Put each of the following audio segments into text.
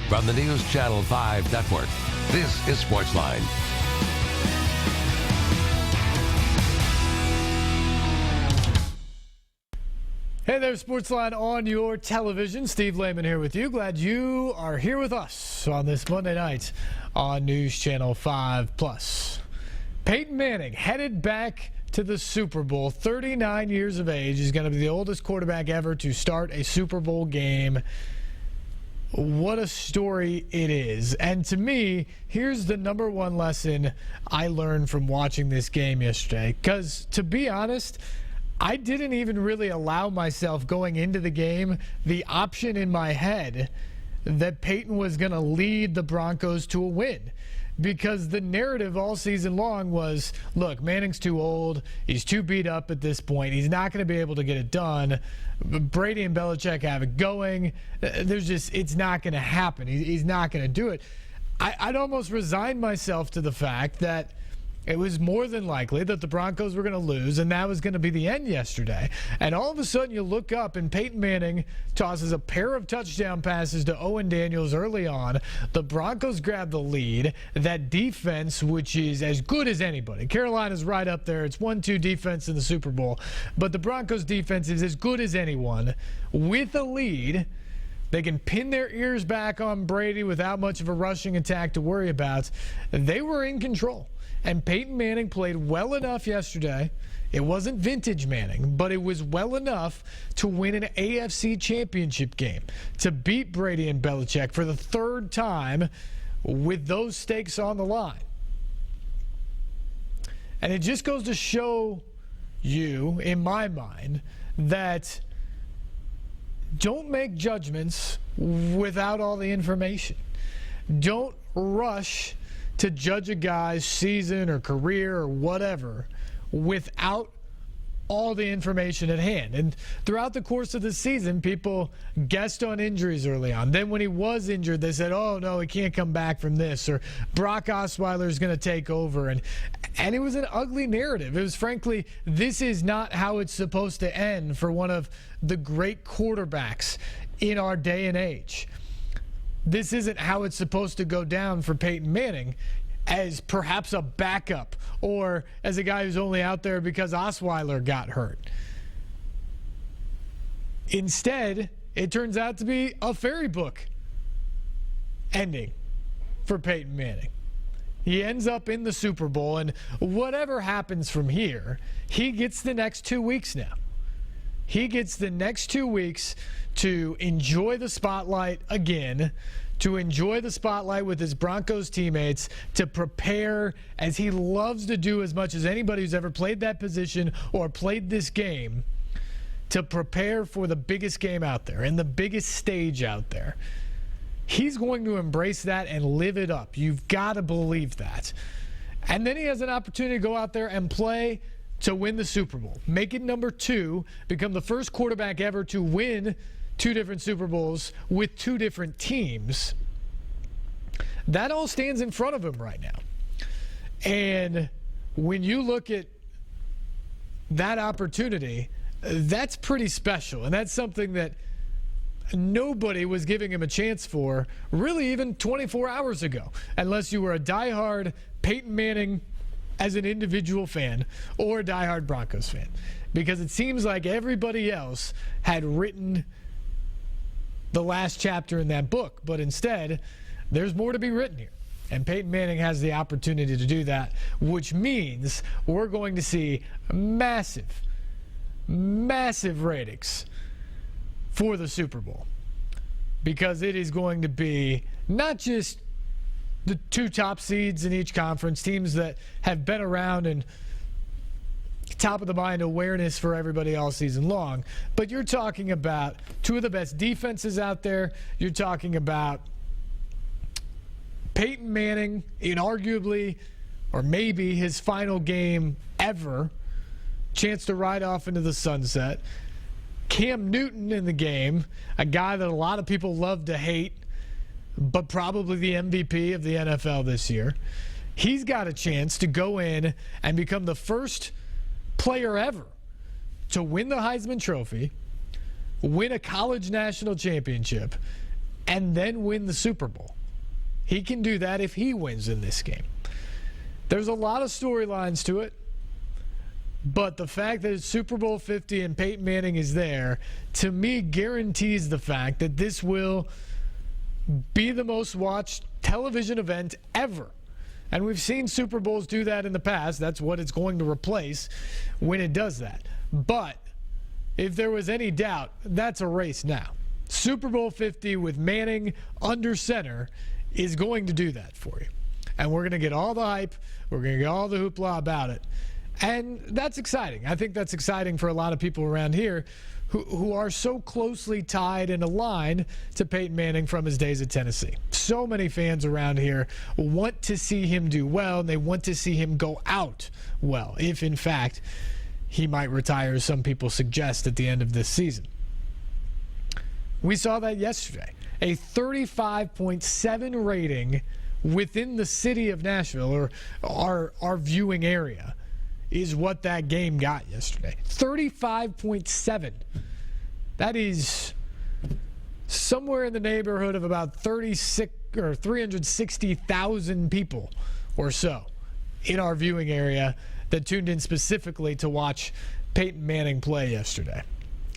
From the News Channel 5 Network, this is SportsLine. Hey there, SportsLine on your television. Steve Lehman here with you. Glad you are here with us on this Monday night on News Channel 5+. Peyton Manning headed back to the Super Bowl, 39 years of age. He's going to be the oldest quarterback ever to start a Super Bowl game. What a story it is. And to me, here's the number one lesson I learned from watching this game yesterday. Because, to be honest, I didn't even really allow myself going into the game the option in my head that Peyton was going to lead the Broncos to a win. Because the narrative all season long was, look, Manning's too old. He's too beat up at this point. He's not going to be able to get it done. Brady and Belichick have it going. It's not going to happen. He's not going to do it. I'd almost resigned myself to the fact that it was more than likely that the Broncos were going to lose, and that was going to be the end yesterday. And all of a sudden, you look up, and Peyton Manning tosses a pair of touchdown passes to Owen Daniels early on. The Broncos grab the lead. That defense, which is as good as anybody. Carolina's right up there. It's 1-2 defense in the Super Bowl. But the Broncos defense is as good as anyone. With a lead, they can pin their ears back on Brady without much of a rushing attack to worry about. They were in control. And Peyton Manning played well enough yesterday. It wasn't vintage Manning, but it was well enough to win an AFC championship game, to beat Brady and Belichick for the third time with those stakes on the line. And it just goes to show you, in my mind, that don't make judgments without all the information. Don't rush to judge a guy's season or career or whatever without all the information at hand. And throughout the course of the season, people guessed on injuries early on. Then when he was injured, they said, oh, no, he can't come back from this, or Brock Osweiler is going to take over. And it was an ugly narrative. It was, frankly, this is not how it's supposed to end for one of the great quarterbacks in our day and age. This isn't how it's supposed to go down for Peyton Manning as perhaps a backup or as a guy who's only out there because Osweiler got hurt. Instead, it turns out to be a fairy book ending for Peyton Manning. He ends up in the Super Bowl, and whatever happens from here, he gets the next 2 weeks now. He gets the next 2 weeks to enjoy the spotlight again, to enjoy the spotlight with his Broncos teammates, to prepare, as he loves to do as much as anybody who's ever played that position or played this game, to prepare for the biggest game out there and the biggest stage out there. He's going to embrace that and live it up. You've got to believe that. And then he has an opportunity to go out there and play to win the Super Bowl. Make it number 2, become the first quarterback ever to win 2 different Super Bowls with 2 different teams. That all stands in front of him right now. And when you look at that opportunity, that's pretty special. And that's something that nobody was giving him a chance for, really even 24 hours ago, unless you were a diehard Peyton Manning as an individual fan or a diehard Broncos fan, because it seems like everybody else had written the last chapter in that book, but instead there's more to be written here, and Peyton Manning has the opportunity to do that, which means we're going to see massive ratings for the Super Bowl, because it is going to be not just the 2 top seeds in each conference, teams that have been around and top of the mind awareness for everybody all season long, but you're talking about 2 of the best defenses out there. You're talking about Peyton Manning in arguably or maybe his final game ever, chance to ride off into the sunset. Cam Newton in the game, a guy that a lot of people love to hate, but probably the MVP of the NFL this year. He's got a chance to go in and become the first player ever to win the Heisman Trophy, win a college national championship, and then win the Super Bowl. He can do that if he wins in this game. There's a lot of storylines to it, but the fact that it's Super Bowl 50 and Peyton Manning is there, to me, guarantees the fact that this will be the most watched television event ever. And we've seen Super Bowls do that in the past. That's what it's going to replace when it does that. But if there was any doubt, that's a race now. Super Bowl 50 with Manning under center is going to do that for you. And we're going to get all the hype. We're going to get all the hoopla about it. And that's exciting. I think that's exciting for a lot of people around here who are so closely tied and aligned to Peyton Manning from his days at Tennessee. So many fans around here want to see him do well, and they want to see him go out well, if in fact he might retire, as some people suggest, at the end of this season. We saw that yesterday. A 35.7 rating within the city of Nashville, or our viewing area, is what that game got yesterday. 35.7. That is somewhere in the neighborhood of about 36 or 360,000 people or so in our viewing area that tuned in specifically to watch Peyton Manning play yesterday.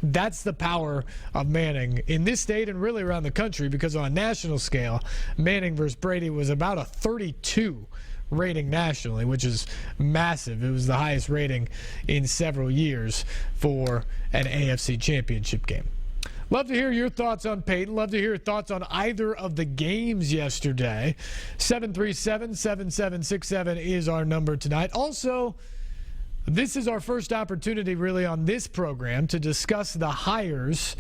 That's the power of Manning in this state and really around the country, because on a national scale, Manning versus Brady was about a 32 rating nationally, which is massive. It was the highest rating in several years for an AFC championship game. Love to hear your thoughts on Peyton. Love to hear your thoughts on either of the games yesterday. 737-7767 is our number tonight. Also, this is our first opportunity really on this program to discuss the hires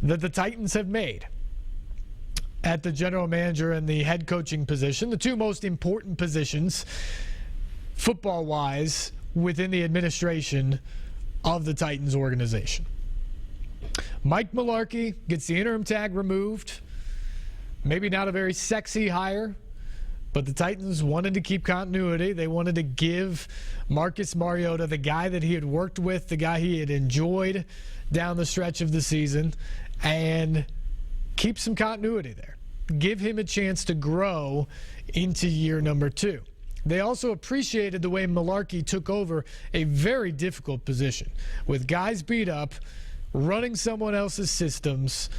that the Titans have made at the general manager and the head coaching position, the two most important positions football-wise within the administration of the Titans organization. Mike Mularkey gets the interim tag removed. Maybe not a very sexy hire, but the Titans wanted to keep continuity. They wanted to give Marcus Mariota, the guy that he had worked with, the guy he had enjoyed down the stretch of the season, and keep some continuity there. Give him a chance to grow into year number 2. They also appreciated the way Mularkey took over a very difficult position with guys beat up, running someone else's systems.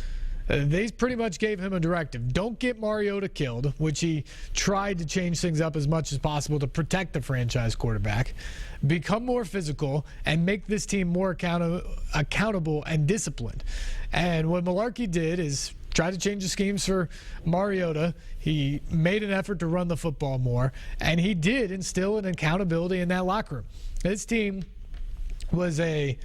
They pretty much gave him a directive. Don't get Mariota killed, which he tried to change things up as much as possible to protect the franchise quarterback. Become more physical and make this team more accountable and disciplined. And what Mularkey did is try to change the schemes for Mariota. He made an effort to run the football more, and he did instill an accountability in that locker room. This team was a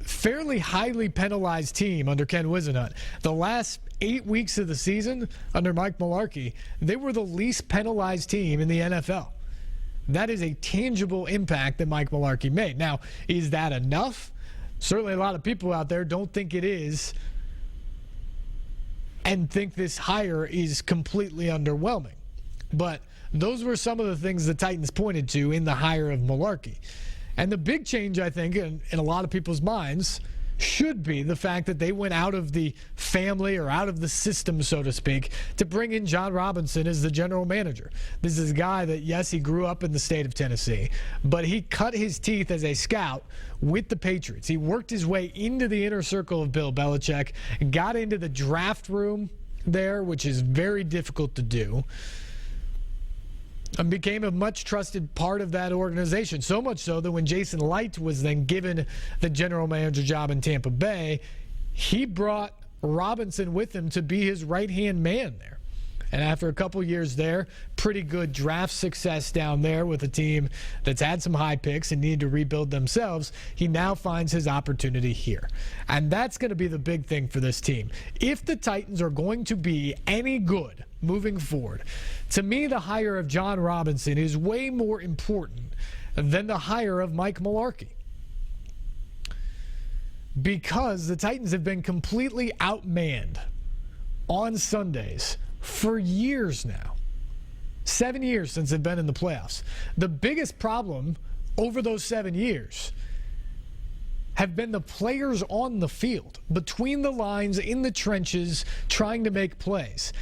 fairly highly penalized team under Ken Wisenhunt. The last 8 weeks of the season under Mike Mularkey, they were the least penalized team in the NFL. That is a tangible impact that Mike Mularkey made. Now, is that enough? Certainly a lot of people out there don't think it is and think this hire is completely underwhelming. But those were some of the things the Titans pointed to in the hire of Mularkey. And the big change, I think, in a lot of people's minds should be the fact that they went out of the family or out of the system, so to speak, to bring in John Robinson as the general manager. This is a guy that, yes, he grew up in the state of Tennessee, but he cut his teeth as a scout with the Patriots. He worked his way into the inner circle of Bill Belichick, got into the draft room there, which is very difficult to do, and became a much trusted part of that organization. So much so that when Jason Light was then given the general manager job in Tampa Bay, he brought Robinson with him to be his right-hand man there. And after a couple years there, pretty good draft success down there with a team that's had some high picks and needed to rebuild themselves, he now finds his opportunity here. And that's going to be the big thing for this team. If the Titans are going to be any good moving forward, to me, the hire of John Robinson is way more important than the hire of Mike Mularkey. Because the Titans have been completely outmanned on Sundays for years now. 7 years since they've been in the playoffs. The biggest problem over those 7 years have been the players on the field, between the lines, in the trenches, trying to make plays,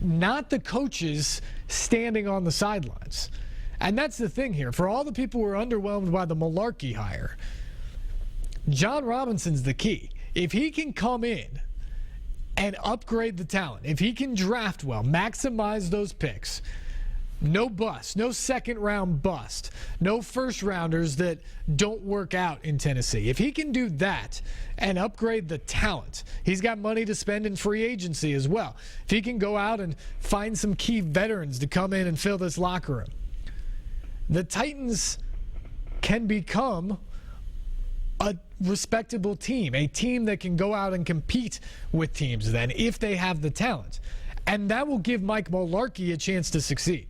not the coaches standing on the sidelines. And that's the thing here. For all the people who are underwhelmed by the Mularkey hire, John Robinson's the key. If he can come in and upgrade the talent, if he can draft well, maximize those picks, no bust, no second-round bust, no first-rounders that don't work out in Tennessee. If he can do that and upgrade the talent, he's got money to spend in free agency as well. If he can go out and find some key veterans to come in and fill this locker room, the Titans can become a respectable team, a team that can go out and compete with teams then if they have the talent. And that will give Mike Mularkey a chance to succeed.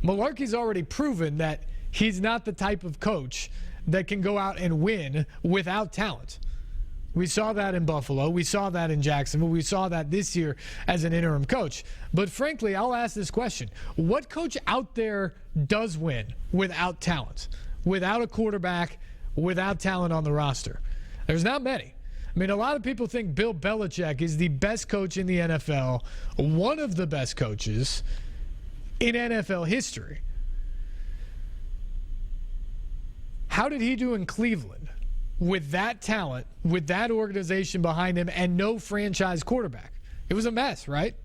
Mularkey's already proven that he's not the type of coach that can go out and win without talent. We saw that in Buffalo. We saw that in Jacksonville. We saw that this year as an interim coach. But frankly, I'll ask this question. What coach out there does win without talent, without a quarterback, without talent on the roster? There's not many. I mean, a lot of people think Bill Belichick is the best coach in the NFL, one of the best coaches in NFL history. How did he do in Cleveland with that talent, with that organization behind him, and no franchise quarterback? It was a mess, right?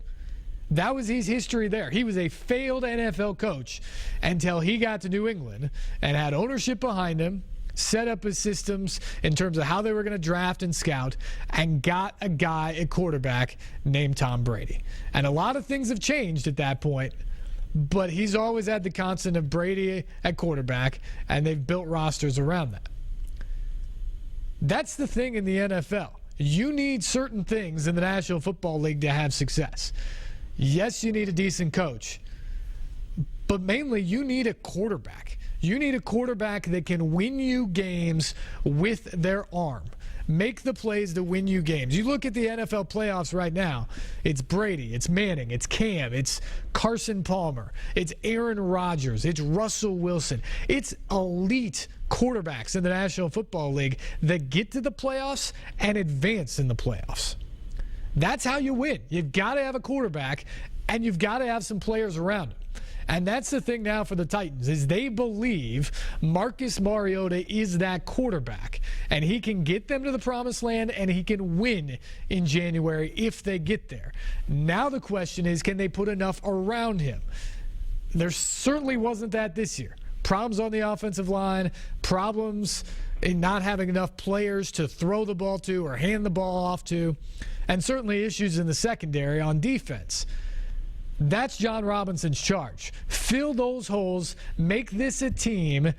That was his history there. He was a failed NFL coach until he got to New England and had ownership behind him, set up his systems in terms of how they were going to draft and scout, and got a guy at quarterback named Tom Brady. And a lot of things have changed at that point, but he's always had the constant of Brady at quarterback, and they've built rosters around that. That's the thing in the NFL. You need certain things in the National Football League to have success. Yes, you need a decent coach, but mainly you need a quarterback. You need a quarterback that can win you games with their arm. Make the plays to win you games. You look at the NFL playoffs right now. It's Brady, it's Manning, it's Cam, it's Carson Palmer, it's Aaron Rodgers, it's Russell Wilson. It's elite quarterbacks in the National Football League that get to the playoffs and advance in the playoffs. That's how you win. You've got to have a quarterback, and you've got to have some players around him. And that's the thing now for the Titans, is they believe Marcus Mariota is that quarterback, and he can get them to the promised land, and he can win in January if they get there. Now the question is, can they put enough around him? There certainly wasn't that this year. Problems on the offensive line, problems in not having enough players to throw the ball to or hand the ball off to, and certainly issues in the secondary on defense. That's John Robinson's charge. Fill those holes, make this a team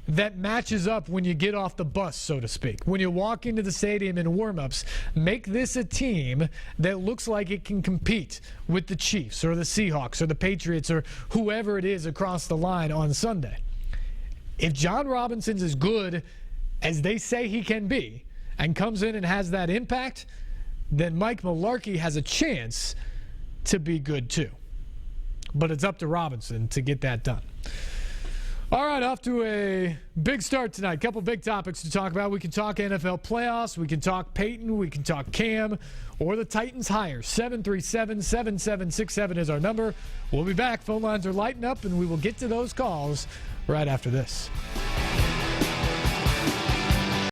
that matches up when you get off the bus, so to speak. When you walk into the stadium in warm-ups, make this a team that looks like it can compete with the Chiefs or the Seahawks or the Patriots or whoever it is across the line on Sunday. If John Robinson's as good as they say he can be and comes in and has that impact, then Mike Mularkey has a chance to be good too. But it's up to Robinson to get that done. All right, off to a big start tonight. Couple big topics to talk about. We can talk NFL playoffs. We can talk Peyton. We can talk Cam or the Titans hire. 737-7767 is our number. We'll be back. Phone lines are lighting up, and we will get to those calls right after this.